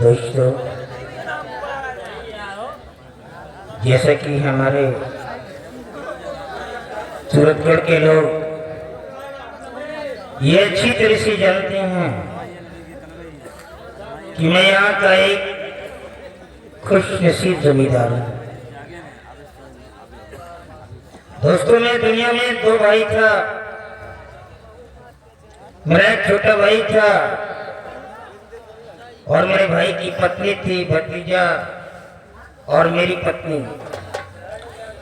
दोस्तों, जैसा कि हमारे सूरतगढ़ के लोग ये अच्छी तरह से जानते हैं कि मैं यहाँ का एक खुशनसीब जमींदार हूँ। दोस्तों, मैं दुनिया में दो भाई था। मेरा एक छोटा भाई था और मेरे भाई की पत्नी थी, भतीजा और मेरी पत्नी।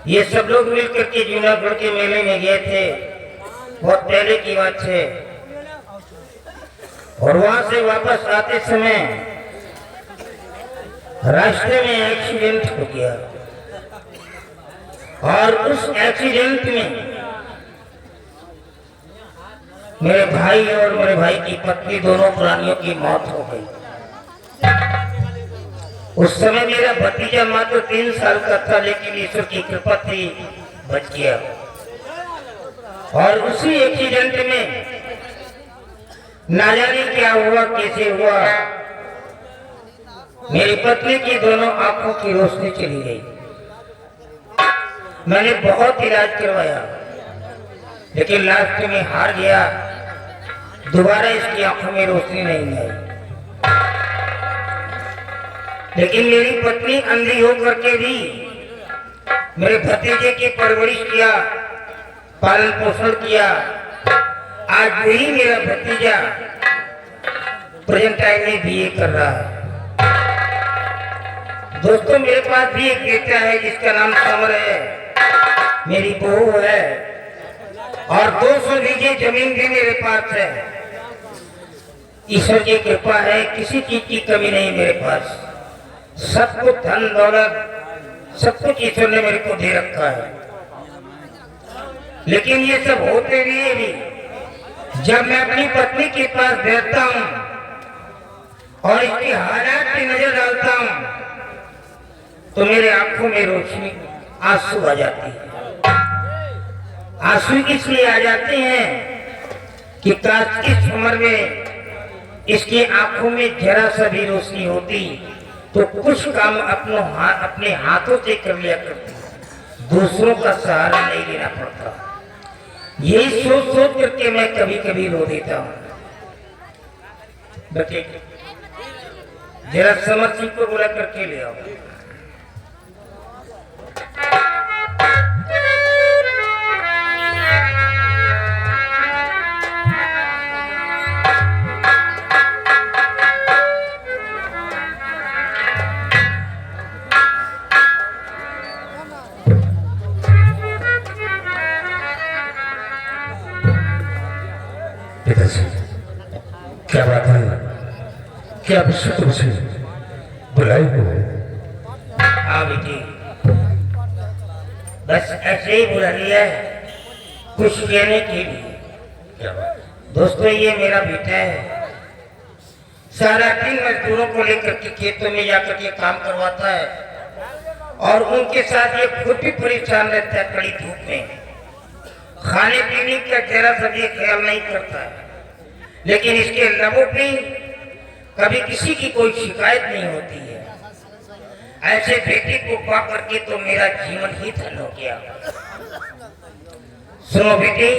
ये सब लोग मिलकर के जूनागढ़ के मेले में गए थे। बहुत पहले की बात है। और वहां से वापस आते समय रास्ते में एक्सीडेंट हो गया और उस एक्सीडेंट में मेरे भाई और मेरे भाई की पत्नी दोनों प्राणियों की मौत हो गई। उस समय मेरा भतीजा मात्र 3 साल का था, लेकिन ईश्वर की कृपा थी, बच गया। और उसी एक्सीडेंट में ना जाने क्या हुआ, कैसे हुआ, मेरी पत्नी की दोनों आंखों की रोशनी चली गई। मैंने बहुत इलाज करवाया, लेकिन लास्ट में हार गया। दोबारा इसकी आंखों में रोशनी नहीं आई। लेकिन मेरी पत्नी अंधी होकर के भी मेरे भतीजे की परवरिश किया, पालन पोषण किया। आज वही मेरा भतीजा प्रेजेंट टाइम में बीए कर रहा है। दोस्तों, मेरे पास भी एक बेटा है जिसका नाम समर है। मेरी बहू है और 200 बीघे जमीन भी मेरे पास है। ईश्वर की कृपा है, किसी चीज की कमी नहीं मेरे पास। सब कुछ धन दौलत सब कुछ ईश्वर ने मेरे को दे रखा है। लेकिन ये सब होते हुए भी जब मैं अपनी पत्नी के पास बैठता हूँ और इसकी हालात की नजर डालता हूँ तो मेरे आंखों में रोशनी, आंसू आ जाती है। आंसू इसलिए आ जाते हैं कि काश इस उम्र में इसकी आंखों में जरा सा भी रोशनी होती तो कुछ काम अपने हाथों से कर लिया करती, दूसरों का सहारा नहीं लेना पड़ता। यही सोच सोच करके मैं कभी कभी रो देता हूँ। बच्चे जरा समर सिंह को बुला करके ले आओ। क्या बात है, क्या विश्व तुमसे बुलाई हो? हाँ बेटी, बस ऐसे ही बुला लिया है कुछ कहने के लिए। क्या बात? दोस्तों, ये मेरा बेटा है। सारा दिन मजदूरों को लेकर के खेतों में जाकर के काम करवाता है और उनके साथ ये खुद भी परेशान रहता है। कड़ी धूप में खाने पीने का जरा सा भी ख्याल नहीं करता है। लेकिन इसके लबों पे कभी किसी की कोई शिकायत नहीं होती है। ऐसे बेटे को पा करके तो मेरा जीवन ही धन हो गया। सुनो बेटे,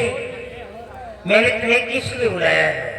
मैंने तुम्हें किस लिए बुलाया है?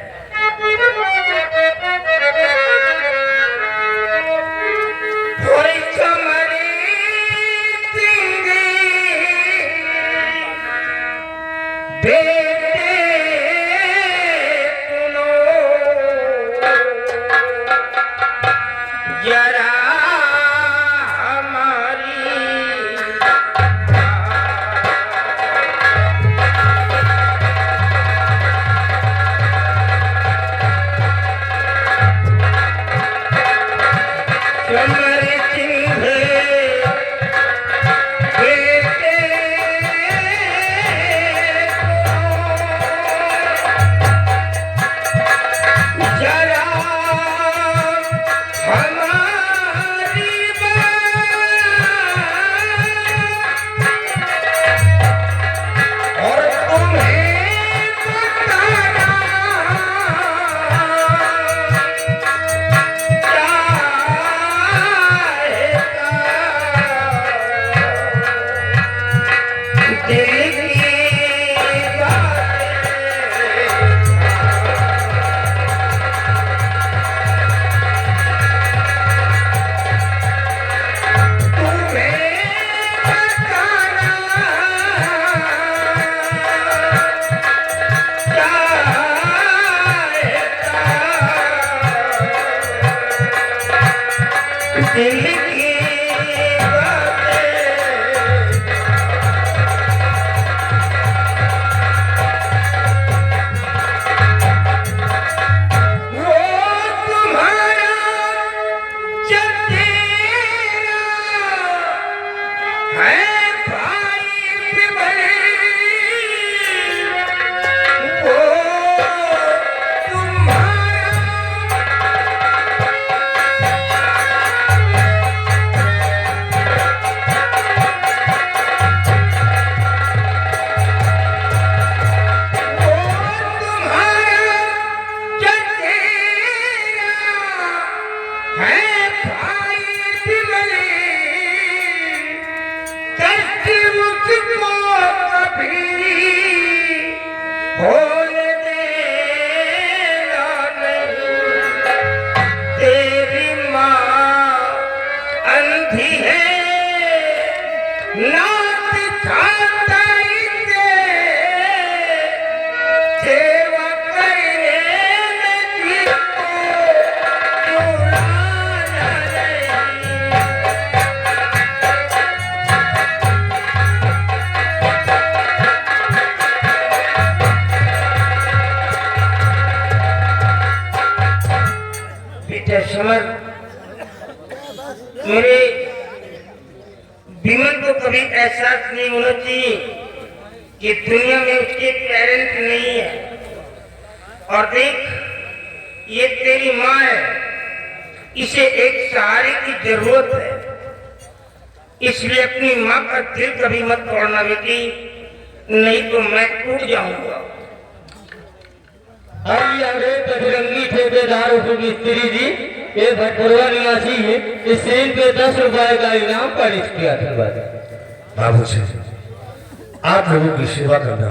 होने देना नहीं, तेरी माँ अंधी है ना दिखाता इसे, सेवा करने में जिसको बुलाना नहीं। बेटा समर, मेरे विमल को कभी एहसास नहीं होना चाहिए कि दुनिया में उसके पेरेंट नहीं है। और देख, ये तेरी माँ है, इसे एक सहारे की जरूरत है, इसलिए अपनी माँ का दिल कभी मत तोड़ना बेटी, नहीं तो मैं टूट जाऊंगा। अरे बजरंगी ठेकेदार मिस्त्री जी, ये भटपुरवा निवासी है, इस सीन पे 10 रुपए का इनाम पेश किया था। बाबू जी, आप लोगों की सेवा करना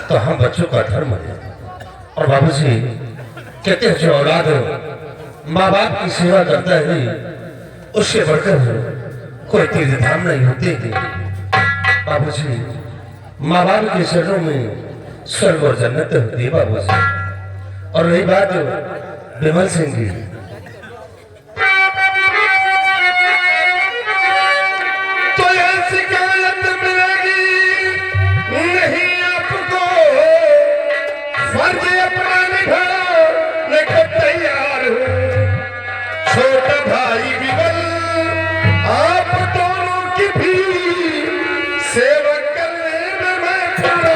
तो हम बच्चों का धर्म है। और बाबू जी कहते हैं जो औलाद माँ बाप की सेवा करता है उससे बढ़कर कोई तीर्थ धाम नहीं होते। बाबू जी, माँ बाप के शरणों में स्वर्ग और जन्नत होती है बाबू जी। और रही बात विमल सिंह की, तो यह शिकायत मिलेगी नहीं आपको, फर्ज अपना निभाने को तैयार हूँ। छोटा भाई विमल, आप दोनों की भी सेवा करने में मैं पूरा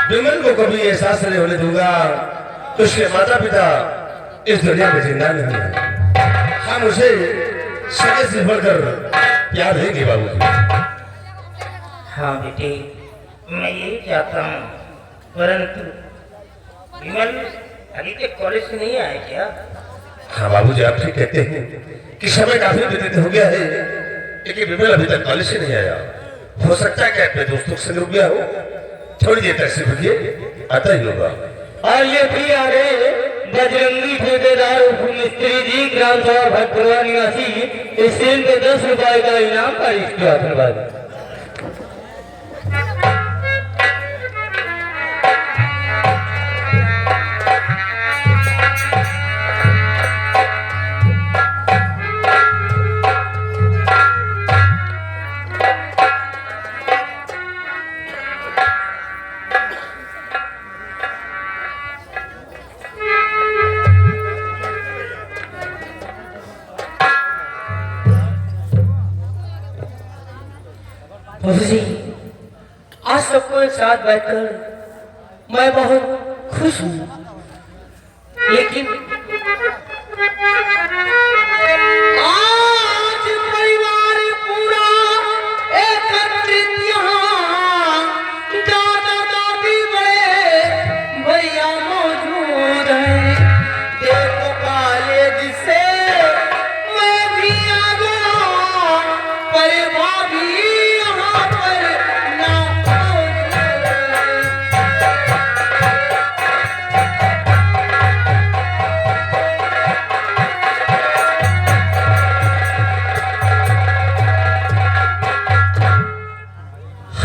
विमल को कभी एहसास नहीं होने दूंगा तो उसके माता पिता इस दुनिया में जिंदा नहीं है। हम उसे सगे से बढ़कर प्यार देंगे बाबू जी। हाँ बेटे, मैं यही चाहता हूँ, परंतु विमल अभी तक कॉलेज से नहीं आया क्या? हाँ बाबू जी, आप ठीक कहते हैं कि समय काफी व्यतीत हो गया है, लेकिन विमल अभी तक कॉलेज से नहीं आया। हो सकता है कि अपने दोस्तों के संग रुक गया हो। थोड़ी देर तक से रुकिए, आता ही होगा। और ये भी आ गए बजरंगी ठेकेदार मिस्त्री जी, ग्राम सभा भटपुरवा निवासी, इस सीन पे 10 रुपए का इनाम पेश किया था। जी, आज सबको एक साथ बैठकर मैं बहुत खुश हूँ, लेकिन आज परिवार पूरा एकत्रित यहाँ, दादा दादी बड़े भैया मौजूद हैं। देखो कॉलेज से मैं भी आ गया, पर भाभी यहाँ पर ना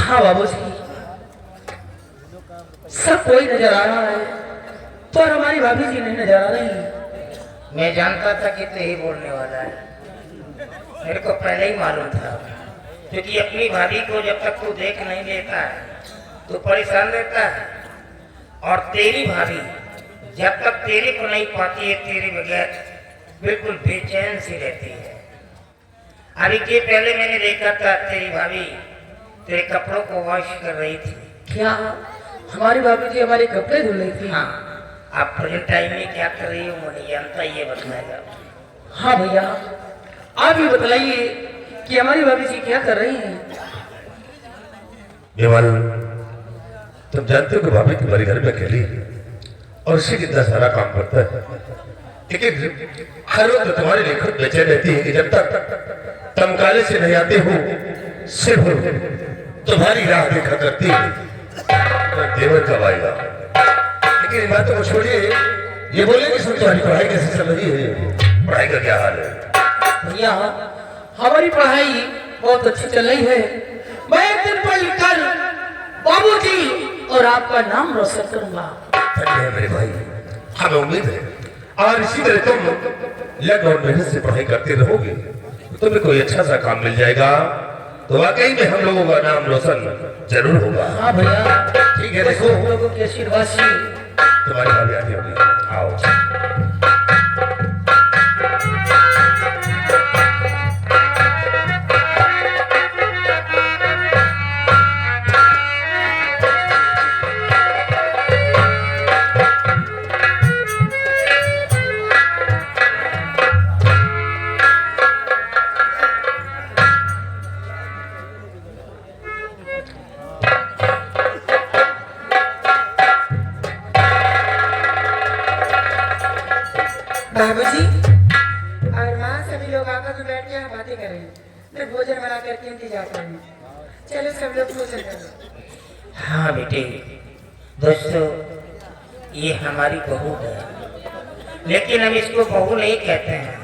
हाँ बाबू जी, सब कोई नजर आ रहा है, पर हमारी भाभी जी नहीं नजर आ रही। मैं जानता था कि तू ही बोलने वाला है, मेरे को पहले ही मालूम था, क्योंकि अपनी भाभी को जब तक तू देख नहीं लेता है तो परेशान रहता है, और तेरी भाभी जब तक तेरे को नहीं पाती है तेरे बगैर बिल्कुल बेचैन सी रहती है। अभी के पहले मैंने देखा था तेरी भाभी तेरे कपड़ों को वॉश कर रही थी। क्या हमारी भाभी जी हमारे कपड़े धुल रही थी? हाँ, आप प्रेजेंट टाइम में क्या कर रही हो मुझे जानता ये बताएगा। हाँ भैया, आप ही बतलाइए कि हमारी भाभी जी क्या कर रही हैं? विमल, तुम जानते हो कि भाभी तुम्हारे घर में अकेली है और उसी कितना सारा काम करता है, लेकिन हर वक्त तुम्हारे लिए खुद बेचैन रहती है कि जब तक तुम काले से नहीं आते हो सिर्फ तुम्हारी राह देखा करती है तो देवर कब आएगा। लेकिन इन बातों को छोड़िए, ये बोले कि तुम्हारी पढ़ाई कैसे चल रही है, पढ़ाई का क्या हाल है? भैया हमारी पढ़ाई बहुत अच्छी चल रही है। मैं एक दिन पढ़ लिख कर बाबूजी और आपका नाम रोशन करूंगा। धन्य है मेरे भाई, हमें उम्मीद है और इसी तरह तुम लगन और मेहनत से पढ़ाई करते रहोगे तो तुम्हें कोई अच्छा सा काम मिल जाएगा तो वाकई में हम लोगों का नाम रोशन जरूर होगा। हाँ भैया, ठीक है, देखो हम लोगों के आशीर्वाद से तुम्हारी भाभी आती होगी, आओ। बाबूजी और माँ सभी लोग आपस में बैठ के यहाँ बातें कर रहे हैं। मैं भोजन बना करके इंतजार कर रही हूँ। चलो सब लोग भोजन करो। हाँ बेटे, दोस्तों ये हमारी बहू है, लेकिन हम इसको बहू नहीं कहते हैं,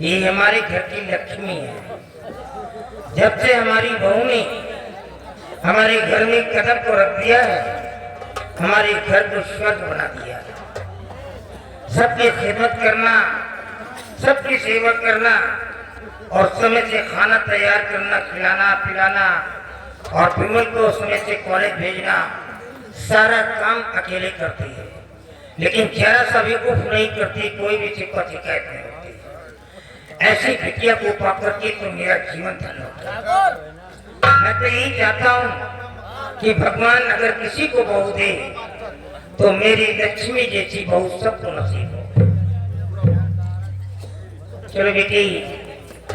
ये हमारे घर की लक्ष्मी है। जब से हमारी बहू ने हमारे घर में कदम को रख दिया है, हमारे घर को स्वर्ग बना दिया है। सबकी खिदमत करना, सबकी सेवा करना और समय से खाना तैयार करना, खिलाना पिलाना और विमल को समय से कॉलेज भेजना, सारा काम अकेले करती है। लेकिन जरा सा भी उफ नहीं करती, कोई भी शिकायत नहीं होती। ऐसी बिटिया को पाकर के तो मेरा जीवन धन्य होता है। मैं तो यही चाहता हूँ कि भगवान अगर किसी को बहू दे तो मेरी लक्ष्मी जैसी बहू सबको नसीब हो। चलो बेटी,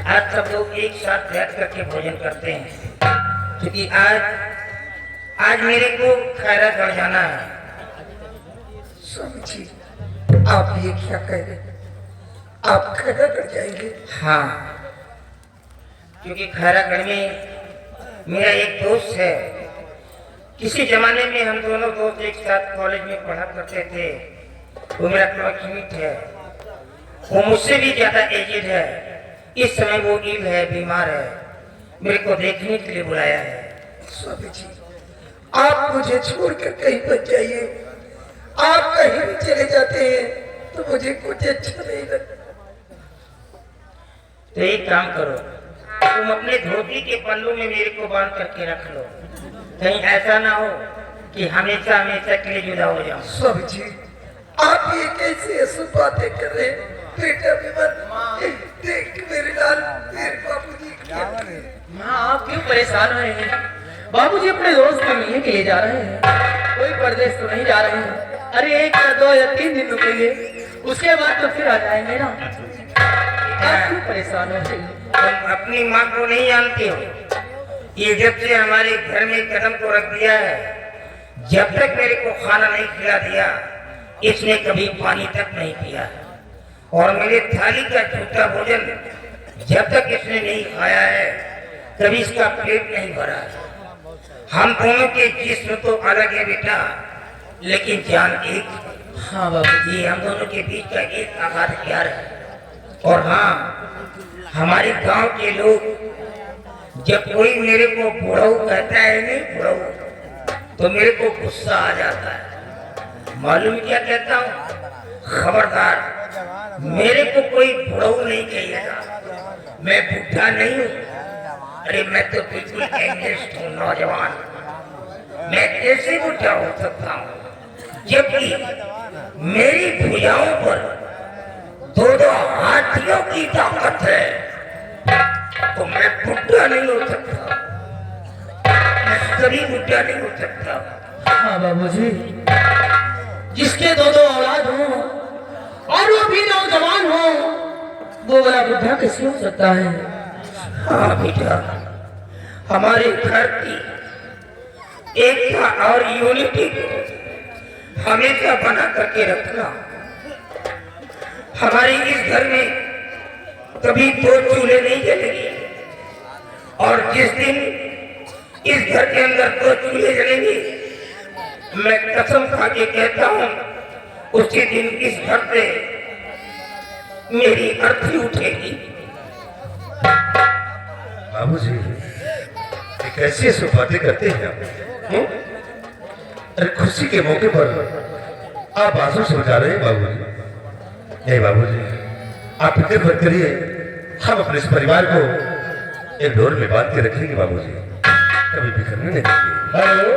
आज सब लोग एक साथ बैठ करके भोजन करते हैं, क्योंकि आज मेरे को खैरागढ़ जाना है। स्वामी जी, आप ये क्या कह रहे हैं? आप खैरागढ़ जाएंगे? हाँ, क्योंकि खैरागढ़ में मेरा एक दोस्त है। किसी जमाने में हम दोनों दोस्त एक साथ कॉलेज में पढ़ा करते थे। वो मेरा क्लासमेट है, वो मुझसे भी ज्यादा एजेड है। इस समय वो इल है, बीमार है, मेरे को देखने के लिए बुलाया है। स्वामी जी, आप मुझे छोड़कर कहीं मत जाइए। आप कहीं भी चले जाते हैं तो मुझे कुछ अच्छा नहीं लगता। तो एक काम करो, तुम अपने धोती के पल्लू में मेरे को बांध करके रख लो, कहीं ऐसा ना हो कि हमेशा हमेशा के लिए जुदा हो जाओ। स्वामी जी, आप ये कैसे ऐसी बातें कर रहे हैं? बेटा विमल, देख मेरे लाल, मेरे बाबूजी क्या कर रहे हैं? माँ आप क्यों परेशान हो रहे हैं? बाबूजी अपने दोस्त को मिलने के लिए जा रहे हैं, कोई परदेश तो नहीं जा रहे हैं। अरे 1 या 2 या 3 दिन रुकेंगे, उसके बाद तो फिर आ जाएंगे ना। आप क्यों परेशान हो रहे हैं? तुम अपनी माँ को नहीं जानते हो। ये जब से हमारे घर में कदम को रख दिया है, जब तक मेरे को खाना नहीं खिला दिया, इसने कभी पानी तक नहीं पिया। और मेरे थाली का झूठा भोजन जब तक इसने नहीं खाया है, कभी इसका पेट नहीं भरा। हम दोनों के जिस्म तो अलग है बेटा, लेकिन जान एक। हाँ बाबू, ये हम दोनों के बीच का एक आगाध प्यार है। और हाँ, हमारे गांव के लोग जब कोई मेरे को बुढ़ऊ कहता है, नहीं बुढ़ऊ, तो मेरे को गुस्सा आ जाता है। मालूम क्या कहता हूँ? खबरदार, मेरे को कोई बुढ़ऊ नहीं कहिएगा। मैं बुढ़ा नहीं हूँ। अरे मैं तो बिल्कुल एंगेस्ट हूँ, नौजवान। मैं कैसे बुढ़ा हो सकता हूँ जबकि मेरी भुजाओं पर 2-2 हाथियों की ताकत है? तो मैं बुढ़ा नहीं हो सकता। मैं कभी बुढ़ा नहीं हो सकता। हाँ बाबूजी, जिसके दो दो औलाद हो और वो भी नौजवान हो, वो वाला बुढ़ा कैसे हो सकता है? हाँ बेटा, हमारे घर की एकता और यूनिटी को हमेशा बना करके रखना। हमारे इस घर में कभी दो चूल्हे नहीं जलेंगे, और जिस दिन इस घर के अंदर दो चूल्हे जलेंगे, मैं कसम खा के कहता हूं, उसी दिन इस घर से मेरी अर्थी उठेगी। बाबूजी, ये कैसी ऐसी बातें करते हैं आप? अरे खुशी के मौके पर आप आंसू सुलगा रहे हैं बाबूजी। नहीं बाबूजी, आप फिक्र मत करिए, हम अपने इस परिवार को एक डोर में बांध के रखेंगे बाबूजी, कभी बिखरने नहीं देंगे। हेलो,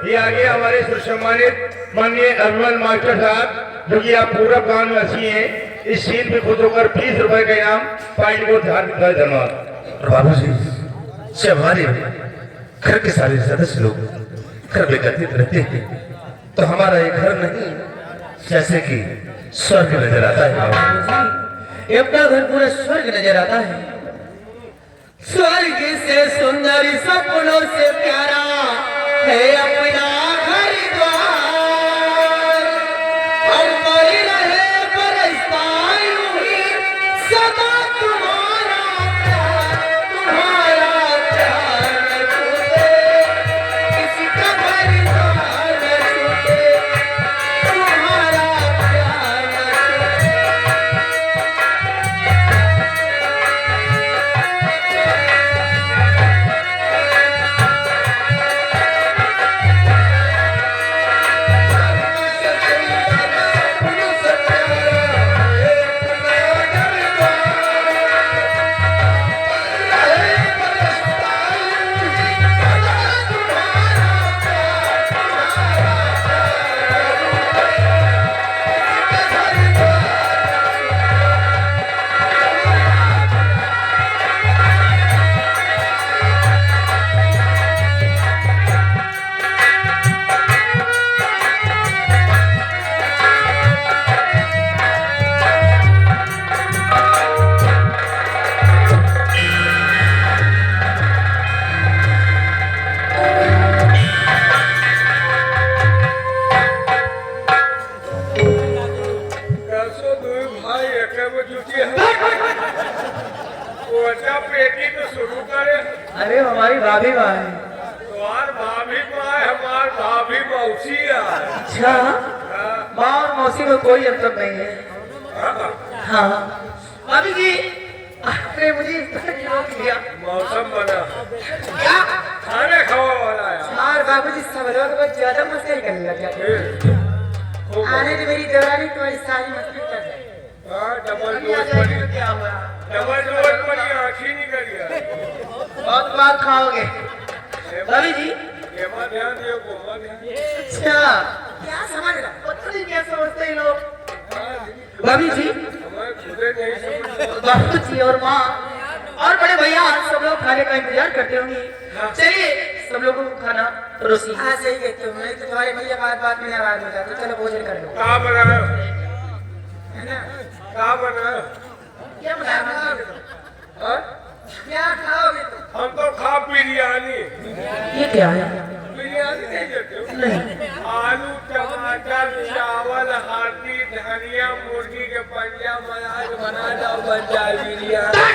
ये आगे हमारे सुसम्मानित माननीय अभिमन मास्टर साहब, जो कि आप पूरा गांव में हंसी हैं, इस सीन पे खुद होकर 20 रुपए का इनाम पार्टी को धन्यवाद। और बाबूजी, से हमारे घर के सारे सदस्य लोग घर में एकत्रित रहते हैं, तो हमारा ये घर नहीं जैसे कि स्वर्ग नजर आता है बाबूजी। ये अपना घर पूरा स्वर्ग नजर आता है। स्वर्ग से सुंदर, सपनों से प्यारा है अपना घर द्वार। हम पर रहे बरसता यूं ही सदा तुम्हारा प्यार न छूटे, किसी का घर द्वार न छूटे, तुम्हारा प्यार न छूटे। अरे हमारी भाभी माँ है। अच्छा, माँ और मौसी में कोई अंतर नहीं है। हाँ भाभी जी, आपने मुझे इस तरह क्यों रोक लिया? मौसम बना, क्या? खाने खावा वाला है। यार बाबूजी, सब लोग बहुत ज्यादा मस्ती करने लग जाते। आने तो मेरी देवरानी तुम्हारी सारी मस्ती कर जाए। डबल अभी आ डोज जाएगी पड़ी, तो क्या हुआ? डबल डोज पड़ी, आँखी निकल गया। बहुत बात खाओगे भाभी जी। ये मत ध्यान दियो, को मत ध्यान दियो। अच्छा, क्या समझ रहा? पता नहीं क्या समझते हैं लोग। भाभी जी, हमें खुदे नहीं समझ। बाबू जी और माँ और बड़े भैया सब लोग खाने का इंतजार करते होंगे। चलिए सब लोगों को खाना परोसी। हाँ सही कहते हो, नहीं तो तुम्हारे भैया बात बात में नाराज हो जाते। चलो भोजन कर लो, कहाँ बना है? है ना? कहाँ बना है? क्या बनाओगे? हाँ? क्या खाओगे तुम? हम तो खा बिरयानी। ये क्या है? बिरयानी नहीं देते हो? नहीं। आलू, टमाटर, चावल, हल्दी, धनिया, मुर्गी के पंजा मलाई बना दो, बन जाए बिरयानी।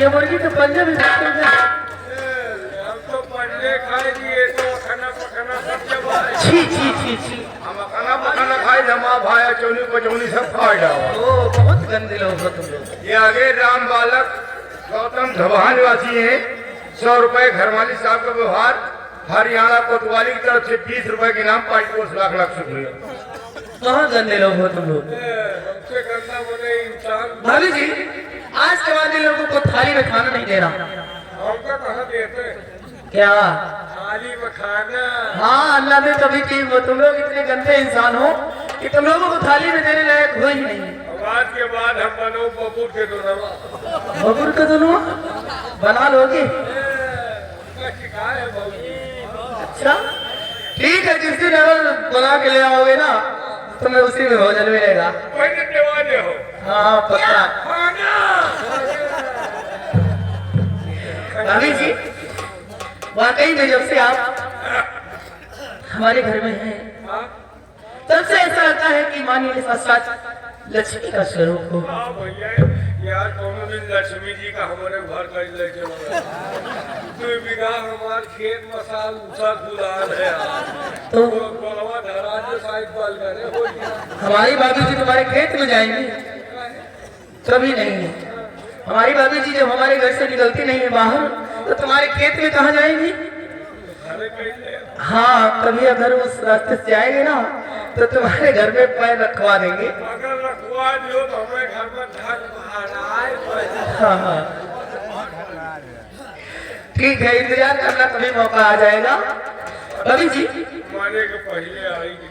ये मुर्गी तो पंजाबी खाते हैं। हम तो पंजे खाए दिए, तो खाना पकाना सब जब आए। छी छी छी छी। हम खाना पकाना खाए, जमा भाया चौनी पचौनी सब खा जाओ। ओ बहुत गंदे लोग हो तुम लोग। ये आगे राम बालक गौतम धबहा निवासी हैं। 100 रुपए घर मालिक साहब का व्यवहार। हरियाणा कोतवाली की तरफ से 20 रुपए के इनाम, पार्टी को लाख लाख शुक्रिया। कहाँ गंदे लोग हो तुम लोग? हमसे गंदा बोले इंसान। भाभी जी, आज के बाद इन लोगों को थाली में खाना नहीं दे रहा। हमको कहाँ देते? क्या? थाली में खाना। हाँ, अल्लाह ने कभी की वो तुम लोग इतने गंदे इंसान हो कि तुम लोगों को थाली में देने लायक हो ही नहीं। आज के बाद हम बनो बबूर के दोनों। बबूर का दोनों बना लोगे? अच्छा ठीक है, जिस दिन अगर बना के ले आओगे ना तो मैं उसी में भोजन मिलेगा। हाँ पक्का। भाभी जी वाकई में जब से आप हमारे घर में हैं तब से ऐसा लगता है कि मानिए के साथ साथ लक्ष्मी का स्वरूप हो। यार दोनों दिन लक्ष्मी जी का हमारे घर का ले चलो। 2 बीघा हमारे खेत मसाल ऊंचा गुलाल है तो गोलवा धरा जो साइड बाल करे हो गया। हमारी भाभी जी तुम्हारे खेत में जाएंगी? कभी नहीं। हमारी भाभी जी जब हमारे घर से निकलती नहीं है बाहर तो तुम्हारे खेत में कहाँ जाएंगी? अरे कैसे हाँ कभी अगर उस रास्ते से जाएंगे ना तो तुम्हारे घर में पैर रखवा देंगे। अगर रखवा दियो तो हमारे घर में ढक महाराज। हाँ ठीक है, इंतजार करना, कभी मौका आ जाएगा। भाभी जी माने के पहले आई कि